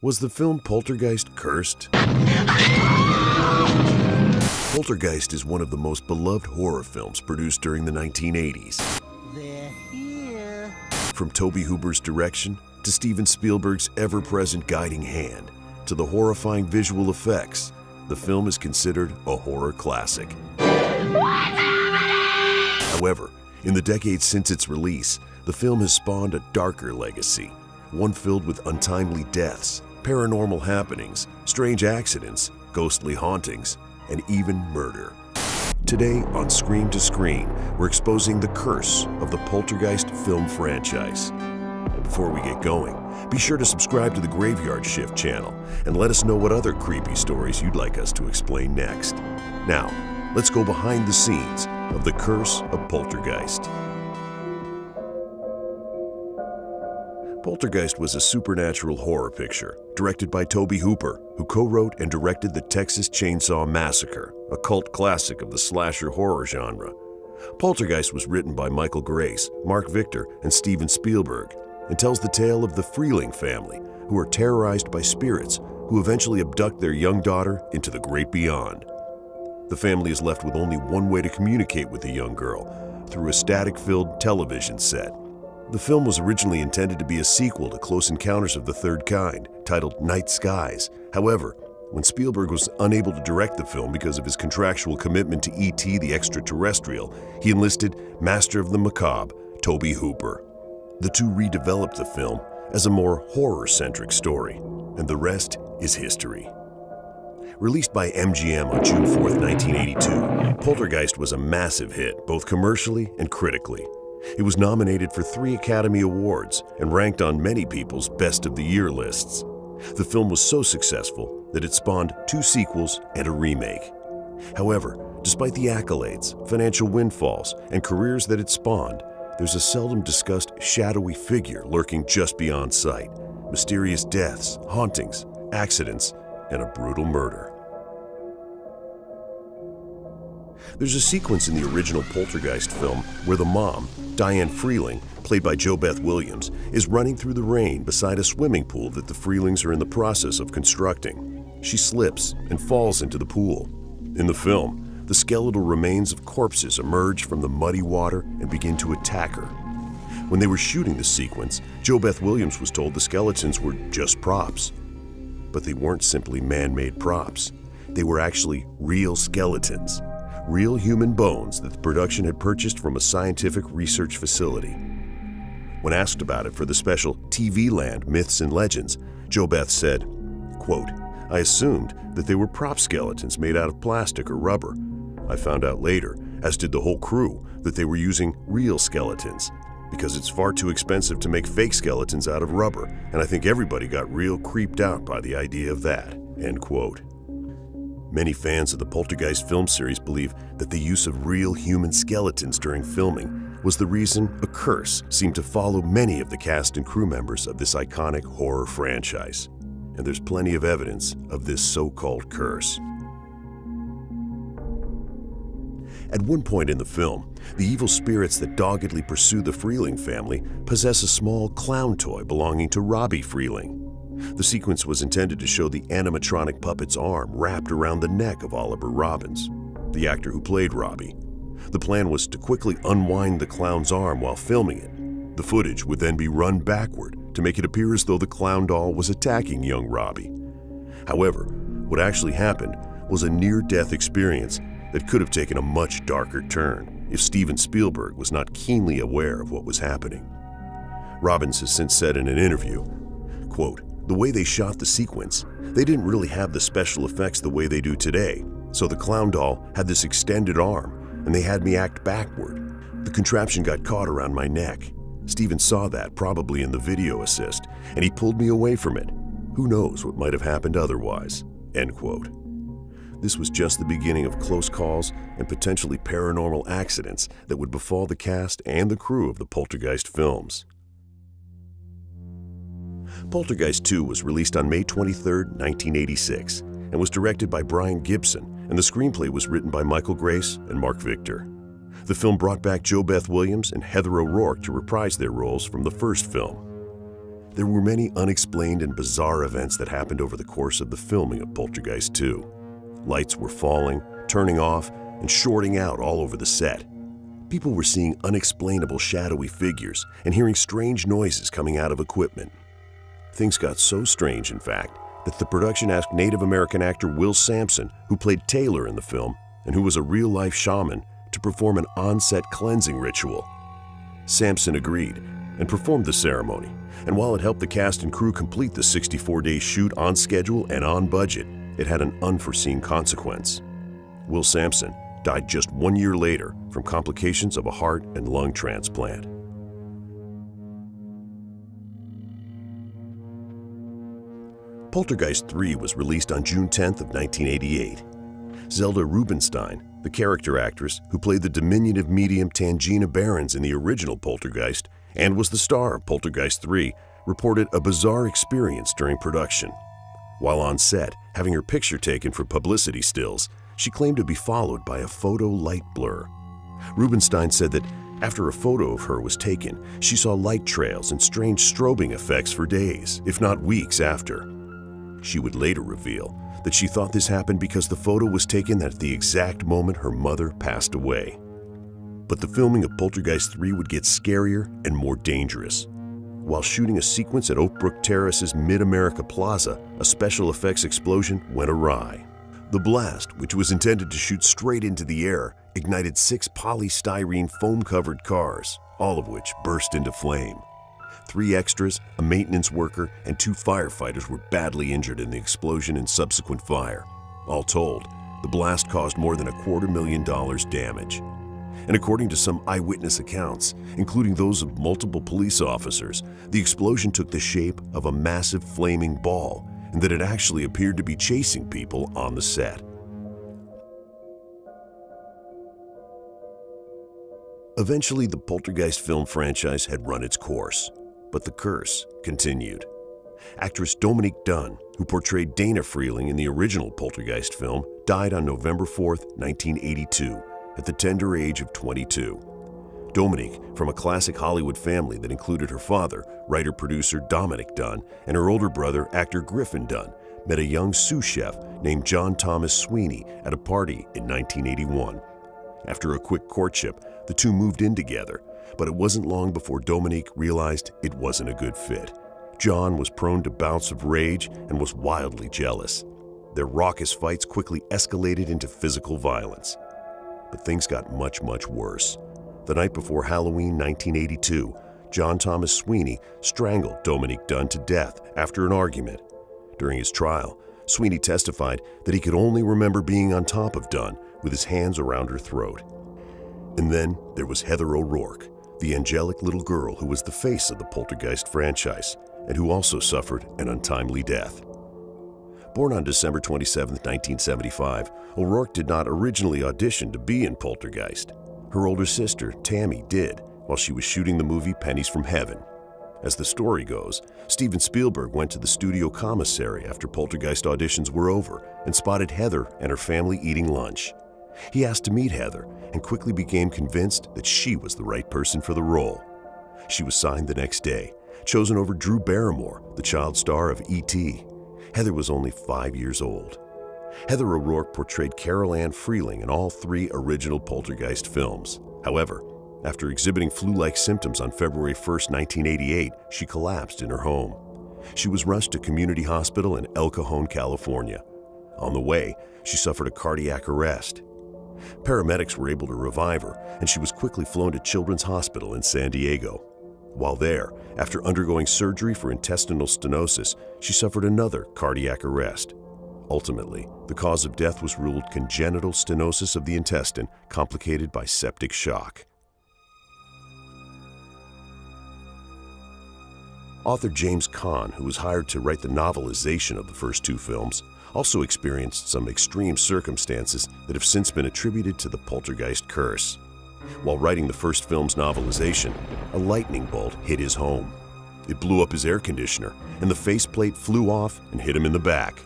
Was the film Poltergeist cursed? Poltergeist is one of the most beloved horror films produced during the 1980s. They're here. From Tobe Hooper's direction, to Steven Spielberg's ever-present guiding hand, to the horrifying visual effects, the film is considered a horror classic. However, in the decades since its release, the film has spawned a darker legacy, one filled with untimely deaths, paranormal happenings, strange accidents, ghostly hauntings, and even murder. Today on Scream to Screen, we're exposing the curse of the Poltergeist film franchise. Before we get going, be sure to subscribe to the Graveyard Shift channel and let us know what other creepy stories you'd like us to explain next. Now, let's go behind the scenes of the curse of Poltergeist. Poltergeist was a supernatural horror picture directed by Tobe Hooper, who co-wrote and directed the Texas Chainsaw Massacre, a cult classic of the slasher horror genre. Poltergeist was written by Michael Grace, Mark Victor, and Steven Spielberg, and tells the tale of the Freeling family, who are terrorized by spirits who eventually abduct their young daughter into the great beyond. The family is left with only one way to communicate with the young girl, through a static-filled television set. The film was originally intended to be a sequel to Close Encounters of the Third Kind, titled Night Skies. However, when Spielberg was unable to direct the film because of his contractual commitment to E.T. the Extraterrestrial, he enlisted Master of the Macabre, Tobe Hooper. The two redeveloped the film as a more horror-centric story, and the rest is history. Released by MGM on June 4, 1982, Poltergeist was a massive hit, both commercially and critically. It was nominated for 3 Academy Awards and ranked on many people's Best of the Year lists. The film was so successful that it spawned 2 sequels and a remake. However, despite the accolades, financial windfalls, and careers that it spawned, there's a seldom discussed shadowy figure lurking just beyond sight. Mysterious deaths, hauntings, accidents, and a brutal murder. There's a sequence in the original Poltergeist film where the mom, Diane Freeling, played by JoBeth Williams, is running through the rain beside a swimming pool that the Freelings are in the process of constructing. She slips and falls into the pool. In the film, the skeletal remains of corpses emerge from the muddy water and begin to attack her. When they were shooting the sequence, JoBeth Williams was told the skeletons were just props. But they weren't simply man-made props. They were actually real skeletons. Real human bones that the production had purchased from a scientific research facility. When asked about it for the special TV Land Myths and Legends, JoBeth said, quote, "I assumed that they were prop skeletons made out of plastic or rubber. I found out later, as did the whole crew, that they were using real skeletons, because it's far too expensive to make fake skeletons out of rubber, and I think everybody got real creeped out by the idea of that," end quote. Many fans of the Poltergeist film series believe that the use of real human skeletons during filming was the reason a curse seemed to follow many of the cast and crew members of this iconic horror franchise. And there's plenty of evidence of this so-called curse. At one point in the film, the evil spirits that doggedly pursue the Freeling family possess a small clown toy belonging to Robbie Freeling. The sequence was intended to show the animatronic puppet's arm wrapped around the neck of Oliver Robbins, the actor who played Robbie. The plan was to quickly unwind the clown's arm while filming it. The footage would then be run backward to make it appear as though the clown doll was attacking young Robbie. However, what actually happened was a near-death experience that could have taken a much darker turn if Steven Spielberg was not keenly aware of what was happening. Robbins has since said in an interview, quote, "The way they shot the sequence, they didn't really have the special effects the way they do today, so the clown doll had this extended arm, and they had me act backward. The contraption got caught around my neck. Steven saw that, probably in the video assist, and he pulled me away from it. Who knows what might have happened otherwise," end quote. This was just the beginning of close calls and potentially paranormal accidents that would befall the cast and the crew of the Poltergeist films. Poltergeist 2 was released on May 23, 1986, and was directed by Brian Gibson, and the screenplay was written by Michael Grace and Mark Victor. The film brought back JoBeth Williams and Heather O'Rourke to reprise their roles from the first film. There were many unexplained and bizarre events that happened over the course of the filming of Poltergeist 2. Lights were falling, turning off, and shorting out all over the set. People were seeing unexplainable shadowy figures and hearing strange noises coming out of equipment. Things got so strange, in fact, that the production asked Native American actor Will Sampson, who played Taylor in the film and who was a real-life shaman, to perform an on-set cleansing ritual. Sampson agreed and performed the ceremony, and while it helped the cast and crew complete the 64-day shoot on schedule and on budget, it had an unforeseen consequence. Will Sampson died just 1 year later from complications of a heart and lung transplant. Poltergeist 3 was released on June 10th of 1988. Zelda Rubinstein, the character actress who played the diminutive medium Tangina Barons in the original Poltergeist and was the star of Poltergeist 3, reported a bizarre experience during production. While on set, having her picture taken for publicity stills, she claimed to be followed by a photo light blur. Rubinstein said that after a photo of her was taken, she saw light trails and strange strobing effects for days, if not weeks after. She would later reveal that she thought this happened because the photo was taken at the exact moment her mother passed away. But the filming of Poltergeist 3 would get scarier and more dangerous. While shooting a sequence at Oakbrook Terrace's Mid-America Plaza, a special effects explosion went awry. The blast, which was intended to shoot straight into the air, ignited 6 polystyrene foam-covered cars, all of which burst into flame. 3 extras, a maintenance worker, and 2 firefighters were badly injured in the explosion and subsequent fire. All told, the blast caused more than $250,000 damage. And according to some eyewitness accounts, including those of multiple police officers, the explosion took the shape of a massive flaming ball, and that it actually appeared to be chasing people on the set. Eventually, the Poltergeist film franchise had run its course, but the curse continued. Actress Dominique Dunne, who portrayed Dana Freeling in the original Poltergeist film, died on November 4, 1982, at the tender age of 22. Dominique, from a classic Hollywood family that included her father, writer-producer Dominic Dunne, and her older brother, actor Griffin Dunne, met a young sous chef named John Thomas Sweeney at a party in 1981. After a quick courtship, the two moved in together, but it wasn't long before Dominique realized it wasn't a good fit. John was prone to bouts of rage and was wildly jealous. Their raucous fights quickly escalated into physical violence. But things got much, much worse. The night before Halloween 1982, John Thomas Sweeney strangled Dominique Dunne to death after an argument. During his trial, Sweeney testified that he could only remember being on top of Dunne with his hands around her throat. And then there was Heather O'Rourke, the angelic little girl who was the face of the Poltergeist franchise and who also suffered an untimely death. Born on December 27, 1975, O'Rourke did not originally audition to be in Poltergeist. Her older sister, Tammy, did, while she was shooting the movie Pennies from Heaven. As the story goes, Steven Spielberg went to the studio commissary after Poltergeist auditions were over and spotted Heather and her family eating lunch. He asked to meet Heather and quickly became convinced that she was the right person for the role. She was signed the next day, chosen over Drew Barrymore, the child star of E.T. Heather was only 5 years old. Heather O'Rourke portrayed Carol Ann Freeling in all 3 original Poltergeist films. However, after exhibiting flu-like symptoms on February 1, 1988, she collapsed in her home. She was rushed to Community Hospital in El Cajon, California. On the way, she suffered a cardiac arrest. Paramedics were able to revive her, and she was quickly flown to Children's Hospital in San Diego. While there, after undergoing surgery for intestinal stenosis, she suffered another cardiac arrest. Ultimately, the cause of death was ruled congenital stenosis of the intestine, complicated by septic shock. Author James Caan, who was hired to write the novelization of the first 2 films, also experienced some extreme circumstances that have since been attributed to the Poltergeist curse. While writing the first film's novelization, a lightning bolt hit his home. It blew up his air conditioner, and the faceplate flew off and hit him in the back.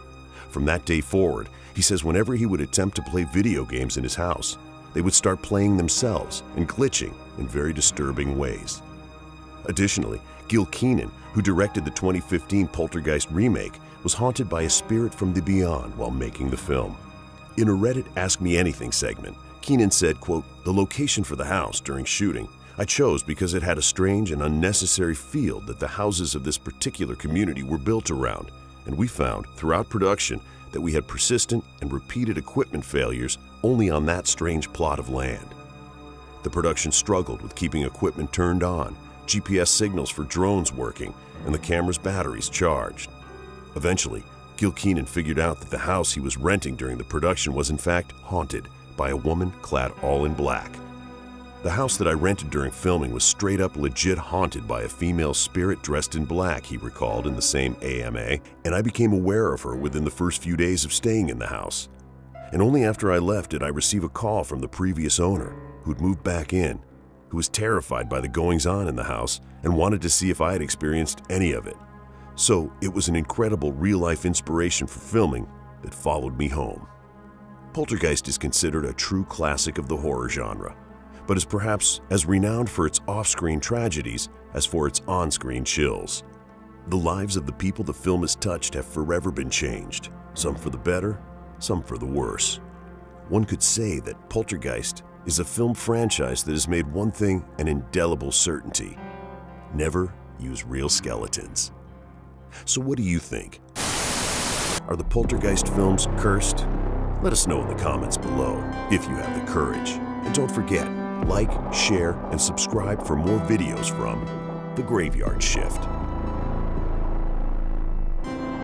From that day forward, he says whenever he would attempt to play video games in his house, they would start playing themselves and glitching in very disturbing ways. Additionally, Gil Keenan, who directed the 2015 Poltergeist remake, was haunted by a spirit from the beyond while making the film. In a Reddit Ask Me Anything segment, Keenan said, quote, "The location for the house during shooting I chose because it had a strange and unnecessary field that the houses of this particular community were built around, and we found throughout production that we had persistent and repeated equipment failures only on that strange plot of land. The production struggled with keeping equipment turned on, GPS signals for drones working, and the camera's batteries charged. Eventually, Gil Keenan figured out that the house he was renting during the production was in fact haunted by a woman clad all in black. The house that I rented during filming was straight up legit haunted by a female spirit dressed in black," he recalled in the same AMA, "and I became aware of her within the first few days of staying in the house. And only after I left did I receive a call from the previous owner, who'd moved back in, who was terrified by the goings-on in the house and wanted to see if I had experienced any of it. So it was an incredible real-life inspiration for filming that followed me home." Poltergeist is considered a true classic of the horror genre, but is perhaps as renowned for its off-screen tragedies as for its on-screen chills. The lives of the people the film has touched have forever been changed, some for the better, some for the worse. One could say that Poltergeist is a film franchise that has made one thing an indelible certainty: never use real skeletons. So what do you think? Are the Poltergeist films cursed? Let us know in the comments below if you have the courage. And don't forget, like, share, and subscribe for more videos from The Graveyard Shift.